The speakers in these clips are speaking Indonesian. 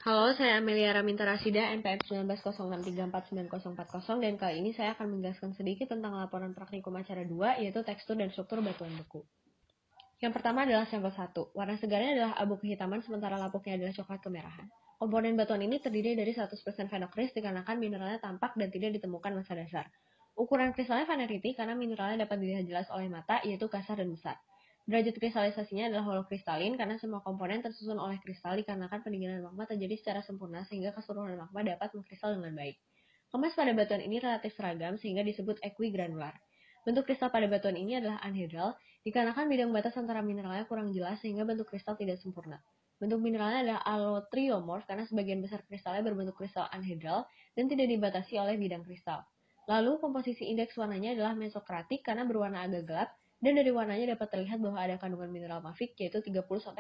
Halo, saya Amelia Raminta Rasida, NPM 1906349040, dan kali ini saya akan menjelaskan sedikit tentang laporan praktikum acara 2, yaitu tekstur dan struktur batuan beku. Yang pertama adalah sampel 1. Warna segarnya adalah abu kehitaman, sementara lapuknya adalah coklat kemerahan. Komponen batuan ini terdiri dari 100% fenokris dikarenakan mineralnya tampak dan tidak ditemukan massa dasar. Ukuran kristalnya vaneriti karena mineralnya dapat dilihat jelas oleh mata, yaitu kasar dan besar. Derajat kristalisasinya adalah holokristalin karena semua komponen tersusun oleh kristal dikarenakan pendinginan magma terjadi secara sempurna sehingga keseluruhan magma dapat mengkristal dengan baik. Kemas pada batuan ini relatif seragam sehingga disebut equigranular. Bentuk kristal pada batuan ini adalah anhedral dikarenakan bidang batas antara mineralnya kurang jelas sehingga bentuk kristal tidak sempurna. Bentuk mineralnya adalah allotriomorph karena sebagian besar kristalnya berbentuk kristal anhedral dan tidak dibatasi oleh bidang kristal. Lalu komposisi indeks warnanya adalah mesokratik karena berwarna agak gelap dan dari warnanya dapat terlihat bahwa ada kandungan mineral mafik yaitu 30-60%.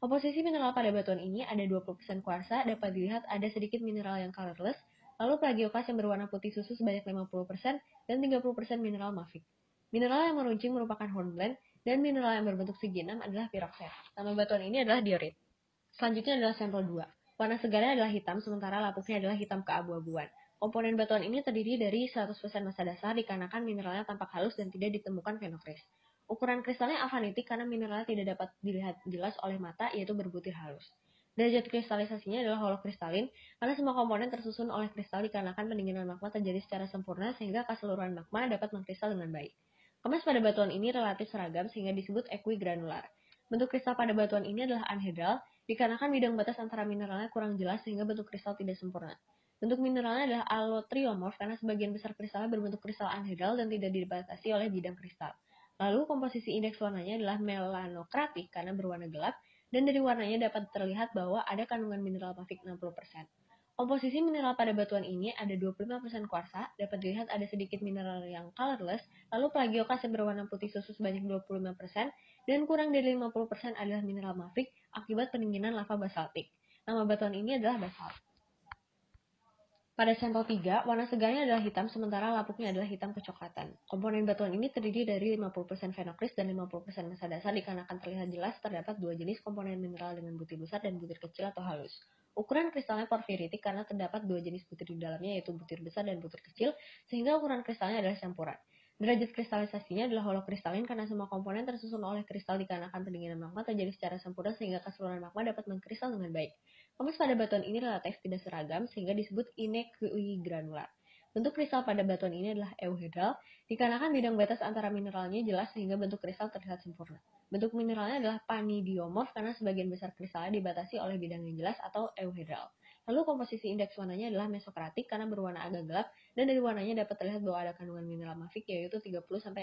Komposisi mineral pada batuan ini ada 20% kuarsa, dapat dilihat ada sedikit mineral yang colorless, lalu plagiokas yang berwarna putih susu sebanyak 50%, dan 30% mineral mafik. Mineral yang meruncing merupakan hornblende, dan mineral yang berbentuk segi 6 adalah pyroxene. Nama batuan ini adalah diorit. Selanjutnya adalah sampel 2. Warna segarnya adalah hitam, sementara lapuknya adalah hitam keabu-abuan. Komponen batuan ini terdiri dari 100% massa dasar dikarenakan mineralnya tampak halus dan tidak ditemukan fenokris. Ukuran kristalnya afanitik karena mineralnya tidak dapat dilihat jelas oleh mata, yaitu berbutir halus. Derajat kristalisasinya adalah holokristalin karena semua komponen tersusun oleh kristal dikarenakan pendinginan magma terjadi secara sempurna sehingga keseluruhan magma dapat mengkristal dengan baik. Kemas pada batuan ini relatif seragam sehingga disebut equigranular. Bentuk kristal pada batuan ini adalah anhedral dikarenakan bidang batas antara mineralnya kurang jelas sehingga bentuk kristal tidak sempurna. Bentuk mineralnya adalah allotriomorph karena sebagian besar kristalnya berbentuk kristal anhedral dan tidak dibatasi oleh bidang kristal. Lalu komposisi indeks warnanya adalah melanokratik karena berwarna gelap dan dari warnanya dapat terlihat bahwa ada kandungan mineral mafik 60%. Komposisi mineral pada batuan ini ada 25% kuarsa, dapat dilihat ada sedikit mineral yang colorless, lalu plagiokas yang berwarna putih susu sebanyak 25%, dan kurang dari 50% adalah mineral mafik akibat pendinginan lava basaltik. Nama batuan ini adalah basalt. Pada sampel 3, warna segarnya adalah hitam sementara lapuknya adalah hitam kecoklatan. Komponen batuan ini terdiri dari 50% fenokris dan 50% massa dasar dikarenakan terlihat jelas terdapat dua jenis komponen mineral dengan butir besar dan butir kecil atau halus. Ukuran kristalnya porfiritik karena terdapat dua jenis butir di dalamnya yaitu butir besar dan butir kecil sehingga ukuran kristalnya adalah campuran. Derajat kristalisasinya adalah holokristalin karena semua komponen tersusun oleh kristal dikarenakan pendinginan magma terjadi secara sempurna sehingga keseluruhan magma dapat mengkristal dengan baik. Kemas pada batuan ini relatif tidak seragam sehingga disebut inequigranular. Bentuk kristal pada batuan ini adalah euhedral dikarenakan bidang batas antara mineralnya jelas sehingga bentuk kristal terlihat sempurna. Bentuk mineralnya adalah panidiomorf karena sebagian besar kristalnya dibatasi oleh bidang yang jelas atau euhedral. Lalu komposisi indeks warnanya adalah mesokratik karena berwarna agak gelap dan dari warnanya dapat terlihat bahwa ada kandungan mineral mafik yaitu 30-60%.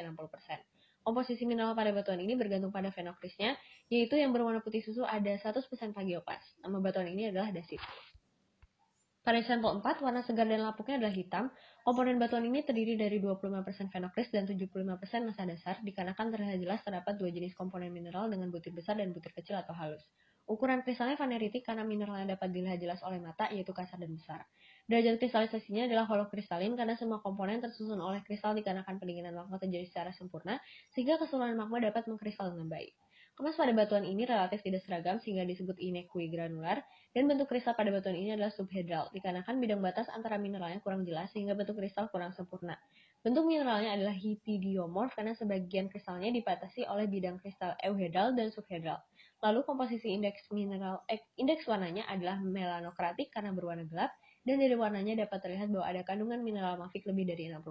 Komposisi mineral pada batuan ini bergantung pada fenokrisnya, yaitu yang berwarna putih susu ada 100% plagiopas. Nama batuan ini adalah dasit. Pada sampel 4, warna segar dan lapuknya adalah hitam. Komponen batuan ini terdiri dari 25% fenokris dan 75% massa dasar, dikarenakan terlihat jelas terdapat dua jenis komponen mineral dengan butir besar dan butir kecil atau halus. Ukuran kristalnya vaneritik karena mineralnya dapat dilihat jelas oleh mata, yaitu kasar dan besar. Derajat kristalisasinya adalah holokristalin karena semua komponen tersusun oleh kristal dikarenakan pendinginan magma terjadi secara sempurna, sehingga keseluruhan magma dapat mengkristal dengan baik. Kemas pada batuan ini relatif tidak seragam sehingga disebut inequigranular, dan bentuk kristal pada batuan ini adalah subhedral, dikarenakan bidang batas antara mineralnya kurang jelas sehingga bentuk kristal kurang sempurna. Bentuk mineralnya adalah hipidiomorf karena sebagian kristalnya dibatasi oleh bidang kristal euhedral dan subhedral. Lalu komposisi indeks warnanya adalah melanokratik karena berwarna gelap dan dari warnanya dapat terlihat bahwa ada kandungan mineral mafik lebih dari 60%.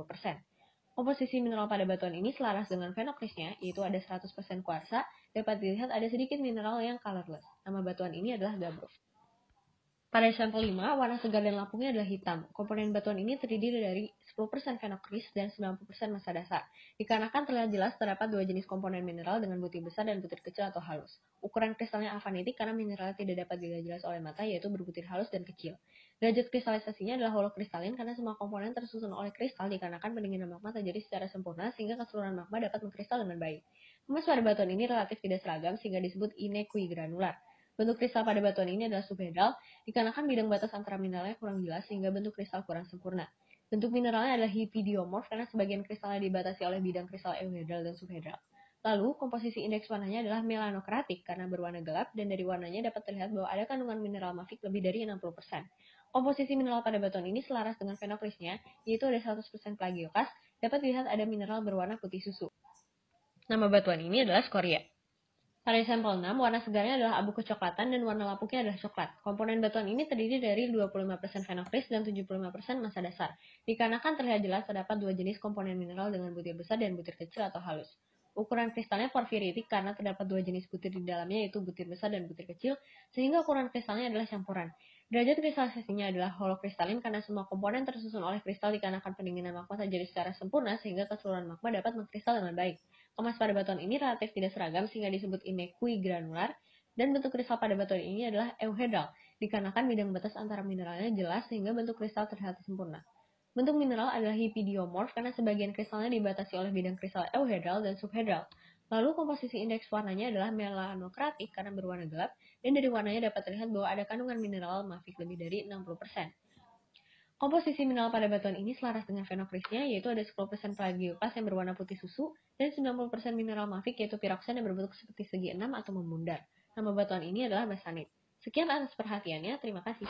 Komposisi mineral pada batuan ini selaras dengan fenokrisnya, yaitu ada 100% kuarsa, dapat dilihat ada sedikit mineral yang colorless. Nama batuan ini adalah gabbro. Pada sampel 5, warna segar dan lapuknya adalah hitam. Komponen batuan ini terdiri dari 10% fenokris dan 90% massa dasar. Dikarenakan terlihat jelas terdapat dua jenis komponen mineral dengan butir besar dan butir kecil atau halus. Ukuran kristalnya afanitik karena mineralnya tidak dapat dilihat jelas oleh mata, yaitu berbutir halus dan kecil. Derajat kristalisasinya adalah holokristalin karena semua komponen tersusun oleh kristal dikarenakan pendinginan magma terjadi secara sempurna sehingga keseluruhan magma dapat mengkristal dengan baik. Kemas pada batuan ini relatif tidak seragam sehingga disebut inequigranular. Bentuk kristal pada batuan ini adalah subhedral dikarenakan bidang batas antara mineralnya kurang jelas sehingga bentuk kristal kurang sempurna. Bentuk mineralnya adalah hipidiomorf karena sebagian kristalnya dibatasi oleh bidang kristal euhedral dan subhedral. Lalu, komposisi indeks warnanya adalah melanokratik karena berwarna gelap dan dari warnanya dapat terlihat bahwa ada kandungan mineral mafik lebih dari 60%. Komposisi mineral pada batuan ini selaras dengan fenokrisnya, yaitu ada 100% plagiokas, dapat dilihat ada mineral berwarna putih susu. Nama batuan ini adalah skoria. Pada sampel 6, warna segarnya adalah abu kecoklatan dan warna lapuknya adalah coklat. Komponen batuan ini terdiri dari 25% fenokris dan 75% massa dasar. Dikarenakan terlihat jelas terdapat dua jenis komponen mineral dengan butir besar dan butir kecil atau halus. Ukuran kristalnya porfiritik karena terdapat dua jenis butir di dalamnya yaitu butir besar dan butir kecil, sehingga ukuran kristalnya adalah campuran. Derajat kristalisasinya adalah holokristalin karena semua komponen tersusun oleh kristal dikarenakan pendinginan magma terjadi secara sempurna sehingga keseluruhan magma dapat mengkristal dengan baik. Kemas pada batuan ini relatif tidak seragam sehingga disebut inequi granular, dan bentuk kristal pada batuan ini adalah euhedral, dikarenakan bidang batas antara mineralnya jelas sehingga bentuk kristal terlihat sempurna. Bentuk mineral adalah hipidiomorf karena sebagian kristalnya dibatasi oleh bidang kristal euhedral dan subhedral. Lalu komposisi indeks warnanya adalah melanokratik karena berwarna gelap, dan dari warnanya dapat terlihat bahwa ada kandungan mineral mafik lebih dari 60%. Komposisi mineral pada batuan ini selaras dengan fenokrisnya, yaitu ada 10% plagiopas yang berwarna putih susu dan 90% mineral mafik yaitu piroksan yang berbentuk seperti segi enam atau membundar. Nama batuan ini adalah basanit. Sekian atas perhatiannya, terima kasih.